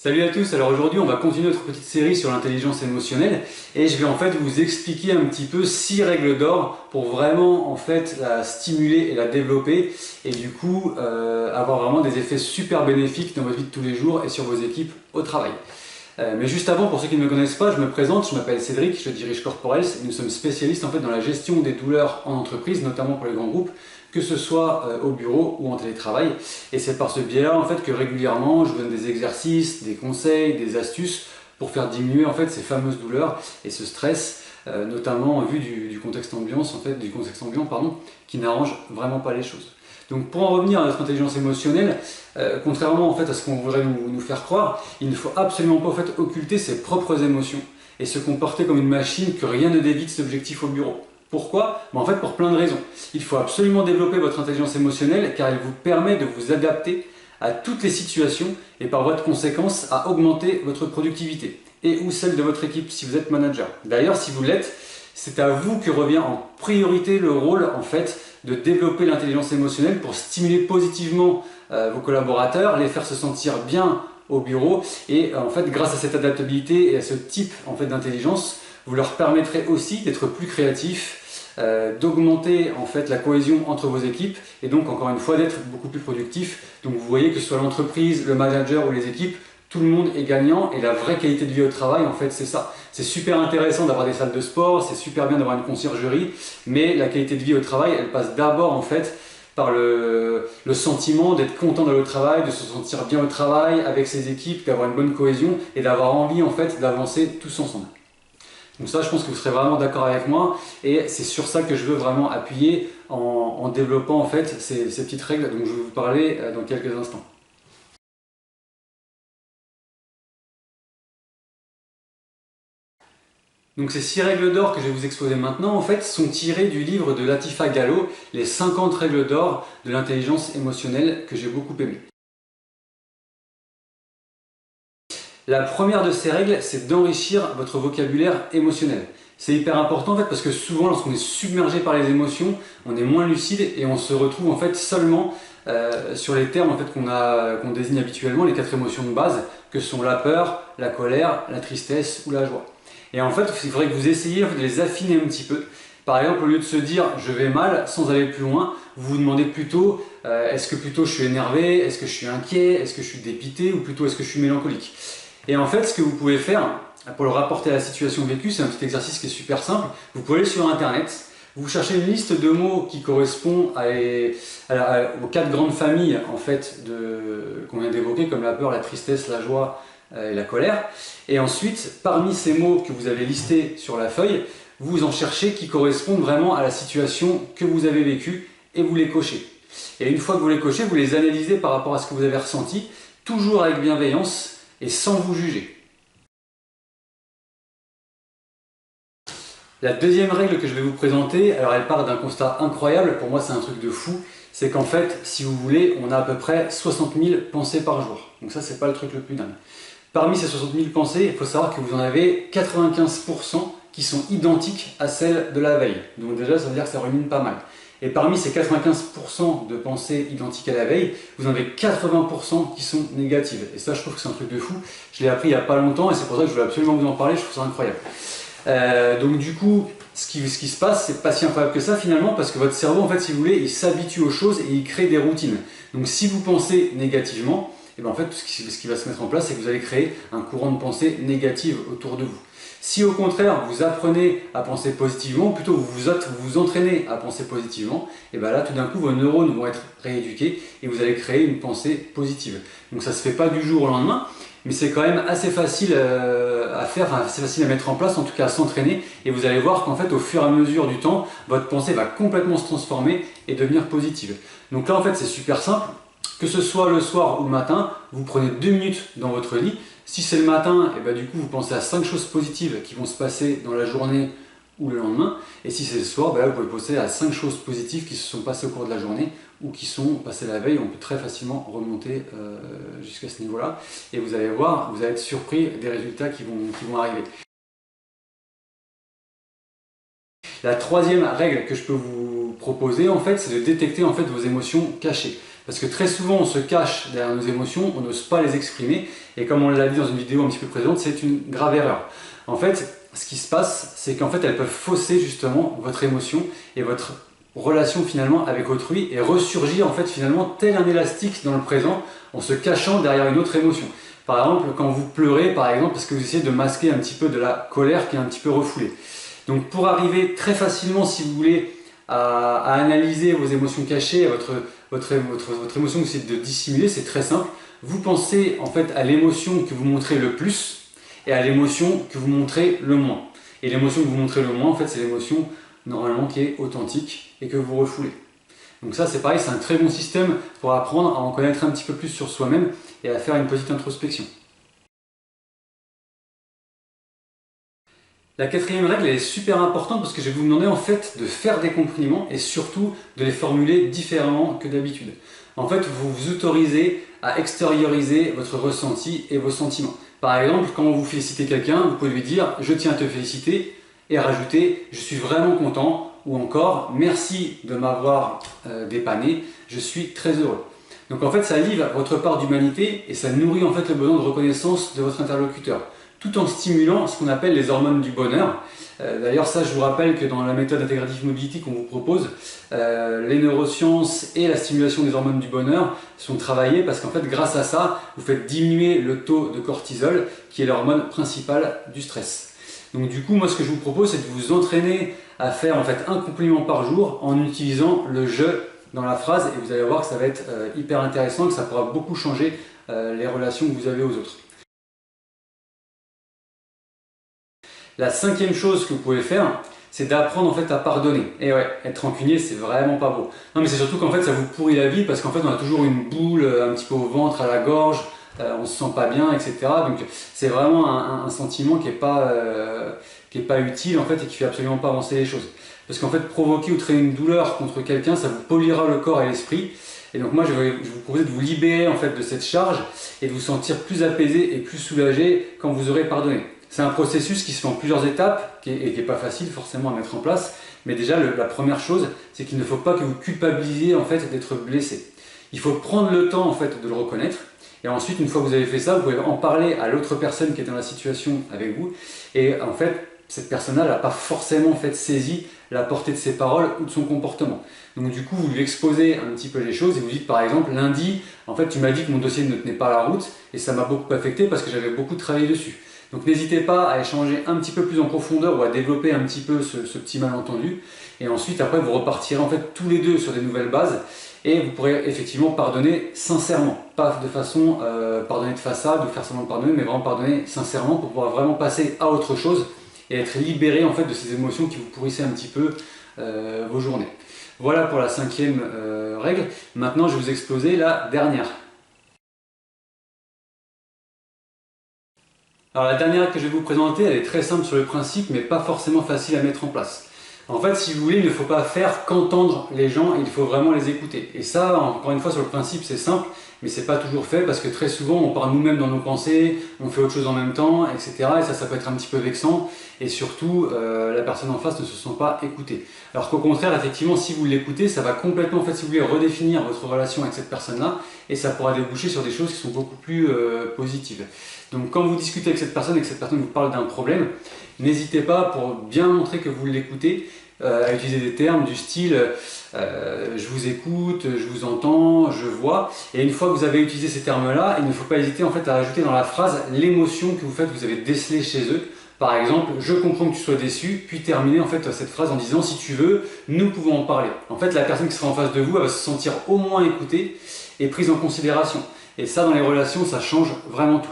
Salut à tous, alors aujourd'hui on va continuer notre petite série sur l'intelligence émotionnelle et je vais en fait vous expliquer un petit peu 6 règles d'or pour vraiment en fait la stimuler et la développer et du coup avoir vraiment des effets super bénéfiques dans votre vie de tous les jours et sur vos équipes au travail. Mais juste avant, pour ceux qui ne me connaissent pas, je me présente, je m'appelle Cédric, je dirige Corporels et nous sommes spécialistes en fait dans la gestion des douleurs en entreprise, notamment pour les grands groupes, que ce soit au bureau ou en télétravail. Et c'est par ce biais-là en fait que régulièrement je vous donne des exercices, des conseils, des astuces pour faire diminuer en fait ces fameuses douleurs et ce stress, notamment en vue du contexte ambiant pardon, qui n'arrange vraiment pas les choses. Donc pour en revenir à notre intelligence émotionnelle, contrairement en fait à ce qu'on voudrait nous faire croire, il ne faut absolument pas en fait occulter ses propres émotions et se comporter comme une machine que rien ne dévie de cet objectif au bureau. Pourquoi? En fait pour plein de raisons. Il faut absolument développer votre intelligence émotionnelle car elle vous permet de vous adapter à toutes les situations et par voie de conséquence à augmenter votre productivité et ou celle de votre équipe si vous êtes manager. D'ailleurs si vous l'êtes, c'est à vous que revient en priorité le rôle en fait de développer l'intelligence émotionnelle pour stimuler positivement vos collaborateurs, les faire se sentir bien au bureau et en fait grâce à cette adaptabilité et à ce type en fait d'intelligence, vous leur permettrez aussi d'être plus créatifs, d'augmenter en fait la cohésion entre vos équipes et donc encore une fois d'être beaucoup plus productifs. Donc vous voyez que ce soit l'entreprise, le manager ou les équipes, tout le monde est gagnant et la vraie qualité de vie au travail en fait c'est ça. C'est super intéressant d'avoir des salles de sport, c'est super bien d'avoir une conciergerie, mais la qualité de vie au travail elle passe d'abord en fait par le sentiment d'être content d'aller au travail, de se sentir bien au travail avec ses équipes, d'avoir une bonne cohésion et d'avoir envie en fait d'avancer tous ensemble. Donc ça je pense que vous serez vraiment d'accord avec moi et c'est sur ça que je veux vraiment appuyer en développant en fait ces petites règles dont je vais vous parler dans quelques instants. Donc ces 6 règles d'or que je vais vous exposer maintenant en fait sont tirées du livre de Latifa Gallo, les 50 règles d'or de l'intelligence émotionnelle que j'ai beaucoup aimé. La première de ces règles, c'est d'enrichir votre vocabulaire émotionnel. C'est hyper important en fait parce que souvent lorsqu'on est submergé par les émotions, on est moins lucide et on se retrouve en fait seulement sur les termes en fait, qu'on désigne habituellement, les 4 émotions de base que sont la peur, la colère, la tristesse ou la joie. Et en fait, il faudrait que vous essayiez de les affiner un petit peu. Par exemple, au lieu de se dire je vais mal sans aller plus loin, vous vous demandez plutôt est-ce que plutôt je suis énervé, est-ce que je suis inquiet, est-ce que je suis dépité ou plutôt est-ce que je suis mélancolique. Et en fait, ce que vous pouvez faire pour le rapporter à la situation vécue, c'est un petit exercice qui est super simple. Vous pouvez aller sur internet, vous cherchez une liste de mots qui correspond aux 4 grandes familles en fait, qu'on vient d'évoquer, comme la peur, la tristesse, la joie et la colère. Et ensuite, parmi ces mots que vous avez listés sur la feuille, vous en cherchez qui correspondent vraiment à la situation que vous avez vécue et vous les cochez. Et une fois que vous les cochez, vous les analysez par rapport à ce que vous avez ressenti, toujours avec bienveillance et sans vous juger. La deuxième règle que je vais vous présenter, alors elle part d'un constat incroyable, pour moi c'est un truc de fou, c'est qu'en fait, si vous voulez, on a à peu près 60 000 pensées par jour. Donc ça, c'est pas le truc le plus dingue. Parmi ces 60 000 pensées, il faut savoir que vous en avez 95% qui sont identiques à celles de la veille. Donc déjà, ça veut dire que ça rumine pas mal. Et parmi ces 95% de pensées identiques à la veille, vous en avez 80% qui sont négatives. Et ça, je trouve que c'est un truc de fou. Je l'ai appris il n'y a pas longtemps et c'est pour ça que je voulais absolument vous en parler, je trouve ça incroyable. Donc du coup, ce qui se passe, c'est pas si incroyable que ça finalement, parce que votre cerveau, en fait, si vous voulez, il s'habitue aux choses et il crée des routines. Donc si vous pensez négativement, et bien en fait, ce qui va se mettre en place, c'est que vous allez créer un courant de pensée négative autour de vous. Si au contraire, vous apprenez à penser positivement, ou plutôt vous vous entraînez à penser positivement, et bien là, tout d'un coup, vos neurones vont être rééduqués et vous allez créer une pensée positive. Donc ça ne se fait pas du jour au lendemain, mais c'est quand même assez facile à faire, enfin, assez facile à mettre en place, en tout cas à s'entraîner, et vous allez voir qu'en fait, au fur et à mesure du temps, votre pensée va complètement se transformer et devenir positive. Donc là, en fait, c'est super simple. Que ce soit le soir ou le matin, vous prenez 2 minutes dans votre lit. Si c'est le matin, et ben du coup vous pensez à 5 choses positives qui vont se passer dans la journée ou le lendemain. Et si c'est le soir, ben là, vous pouvez penser à 5 choses positives qui se sont passées au cours de la journée ou qui sont passées la veille. On peut très facilement remonter jusqu'à ce niveau-là. Et vous allez voir, vous allez être surpris des résultats qui vont arriver. La troisième règle que je peux vous proposer, en fait, c'est de détecter en fait, vos émotions cachées. Parce que très souvent on se cache derrière nos émotions, on n'ose pas les exprimer, et comme on l'a dit dans une vidéo un petit peu précédente, c'est une grave erreur. En fait, ce qui se passe, c'est qu'en fait elles peuvent fausser justement votre émotion et votre relation finalement avec autrui, et ressurgir en fait finalement tel un élastique dans le présent, en se cachant derrière une autre émotion. Par exemple, quand vous pleurez, par exemple, parce que vous essayez de masquer un petit peu de la colère qui est un petit peu refoulée. Donc pour arriver très facilement, si vous voulez, à analyser vos émotions cachées, votre émotion que vous essayez de dissimuler, c'est très simple. Vous pensez en fait à l'émotion que vous montrez le plus et à l'émotion que vous montrez le moins. Et l'émotion que vous montrez le moins, en fait, c'est l'émotion normalement qui est authentique et que vous refoulez. Donc ça, c'est pareil, c'est un très bon système pour apprendre à en connaître un petit peu plus sur soi-même et à faire une petite introspection. La quatrième règle elle est super importante parce que je vais vous demander en fait de faire des compliments et surtout de les formuler différemment que d'habitude. En fait, vous vous autorisez à extérioriser votre ressenti et vos sentiments. Par exemple, quand vous félicitez quelqu'un, vous pouvez lui dire « je tiens à te féliciter » et rajouter « je suis vraiment content » ou encore « merci de m'avoir dépanné, je suis très heureux ». Donc en fait, ça livre votre part d'humanité et ça nourrit en fait le besoin de reconnaissance de votre interlocuteur, tout en stimulant ce qu'on appelle les hormones du bonheur. D'ailleurs, ça, je vous rappelle que dans la méthode Integrative Mobility qu'on vous propose, les neurosciences et la stimulation des hormones du bonheur sont travaillées parce qu'en fait, grâce à ça, vous faites diminuer le taux de cortisol, qui est l'hormone principale du stress. Donc du coup, moi, ce que je vous propose, c'est de vous entraîner à faire en fait un compliment par jour en utilisant le « je » dans la phrase, et vous allez voir que ça va être hyper intéressant, que ça pourra beaucoup changer les relations que vous avez aux autres. La cinquième chose que vous pouvez faire, c'est d'apprendre en fait à pardonner. Et ouais, être rancunier, c'est vraiment pas beau. Non, mais c'est surtout qu'en fait, ça vous pourrit la vie parce qu'en fait, on a toujours une boule un petit peu au ventre, à la gorge, on se sent pas bien, etc. Donc, c'est vraiment un sentiment qui est pas utile en fait et qui fait absolument pas avancer les choses. Parce qu'en fait, provoquer ou créer une douleur contre quelqu'un, ça vous polluera le corps et l'esprit. Et donc moi, je vais vous proposer de vous libérer en fait de cette charge et de vous sentir plus apaisé et plus soulagé quand vous aurez pardonné. C'est un processus qui se fait en plusieurs étapes et qui n'est pas facile forcément à mettre en place. Mais déjà, la première chose, c'est qu'il ne faut pas que vous culpabilisiez en fait d'être blessé. Il faut prendre le temps en fait de le reconnaître. Et ensuite, une fois que vous avez fait ça, vous pouvez en parler à l'autre personne qui est dans la situation avec vous. Et en fait, cette personne-là n'a pas forcément en fait saisi la portée de ses paroles ou de son comportement. Donc du coup, vous lui exposez un petit peu les choses et vous dites par exemple, lundi, en fait, tu m'as dit que mon dossier ne tenait pas la route et ça m'a beaucoup affecté parce que j'avais beaucoup travaillé dessus. Donc n'hésitez pas à échanger un petit peu plus en profondeur ou à développer un petit peu ce petit malentendu. Et ensuite, après, vous repartirez en fait tous les deux sur des nouvelles bases et vous pourrez effectivement pardonner sincèrement. Pas de façon pardonner de façade, de faire semblant de pardonner, mais vraiment pardonner sincèrement pour pouvoir vraiment passer à autre chose et être libéré en fait de ces émotions qui vous pourrissaient un petit peu vos journées. Voilà pour la cinquième règle. Maintenant, je vais vous exposer la dernière. Alors la dernière que je vais vous présenter, elle est très simple sur le principe, mais pas forcément facile à mettre en place. En fait, si vous voulez, il ne faut pas faire qu'entendre les gens, il faut vraiment les écouter. Et ça, encore une fois, sur le principe, c'est simple, mais c'est pas toujours fait parce que très souvent, on parle nous-mêmes dans nos pensées, on fait autre chose en même temps, etc. Et ça peut être un petit peu vexant. Et surtout, la personne en face ne se sent pas écoutée. Alors qu'au contraire, effectivement, si vous l'écoutez, ça va complètement, en fait, si vous voulez, redéfinir votre relation avec cette personne-là, et ça pourra déboucher sur des choses qui sont beaucoup plus positives. Donc quand vous discutez avec cette personne et que cette personne vous parle d'un problème, n'hésitez pas, pour bien montrer que vous l'écoutez, à utiliser des termes du style je vous écoute, je vous entends, je vois. Et une fois que vous avez utilisé ces termes-là, il ne faut pas hésiter en fait à ajouter dans la phrase l'émotion que vous faites, que vous avez décelée chez eux. Par exemple, je comprends que tu sois déçu, puis terminer en fait cette phrase en disant si tu veux, nous pouvons en parler. En fait, la personne qui sera en face de vous, elle va se sentir au moins écoutée et prise en considération. Et ça, dans les relations, ça change vraiment tout.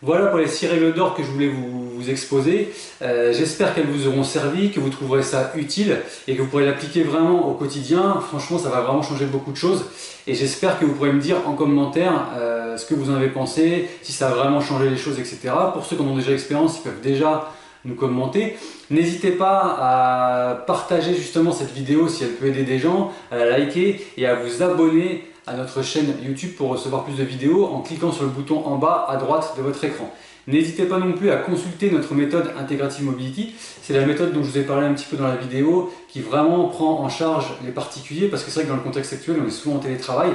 Voilà pour les 6 règles d'or que je voulais vous exposer. J'espère qu'elles vous auront servi, que vous trouverez ça utile et que vous pourrez l'appliquer vraiment au quotidien. Franchement, ça va vraiment changer beaucoup de choses. Et j'espère que vous pourrez me dire en commentaire ce que vous en avez pensé, si ça a vraiment changé les choses, etc. Pour ceux qui en ont déjà l'expérience, ils peuvent déjà nous commenter. N'hésitez pas à partager justement cette vidéo si elle peut aider des gens, à la liker et à vous abonner à notre chaîne YouTube pour recevoir plus de vidéos en cliquant sur le bouton en bas à droite de votre écran. N'hésitez pas non plus à consulter notre méthode Integrative Mobility. C'est la méthode dont je vous ai parlé un petit peu dans la vidéo qui vraiment prend en charge les particuliers parce que c'est vrai que dans le contexte actuel on est souvent en télétravail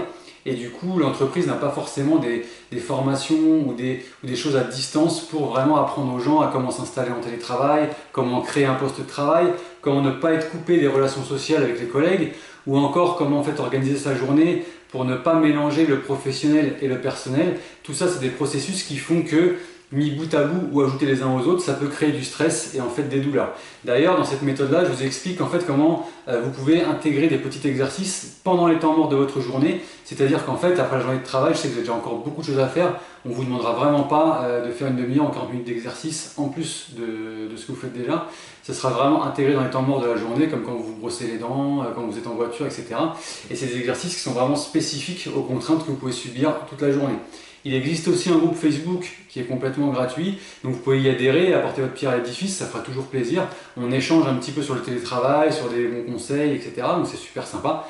et du coup l'entreprise n'a pas forcément des formations ou des choses à distance pour vraiment apprendre aux gens à comment s'installer en télétravail, comment créer un poste de travail, comment ne pas être coupé des relations sociales avec les collègues, ou encore comment en fait organiser sa journée pour ne pas mélanger le professionnel et le personnel. Tout ça, c'est des processus qui font que, mis bout à bout ou ajoutés les uns aux autres, ça peut créer du stress et en fait des douleurs. D'ailleurs, dans cette méthode-là, je vous explique en fait comment vous pouvez intégrer des petits exercices pendant les temps morts de votre journée. C'est-à-dire qu'en fait, après la journée de travail, je sais que vous avez déjà encore beaucoup de choses à faire. On ne vous demandera vraiment pas de faire une demi-heure ou 40 minutes d'exercice en plus de ce que vous faites déjà. Ce sera vraiment intégré dans les temps morts de la journée, comme quand vous vous brossez les dents, quand vous êtes en voiture, etc. Et c'est des exercices qui sont vraiment spécifiques aux contraintes que vous pouvez subir toute la journée. Il existe aussi un groupe Facebook qui est complètement gratuit, donc vous pouvez y adhérer, apporter votre pierre à l'édifice, ça fera toujours plaisir. On échange un petit peu sur le télétravail, sur des bons conseils, etc. Donc c'est super sympa.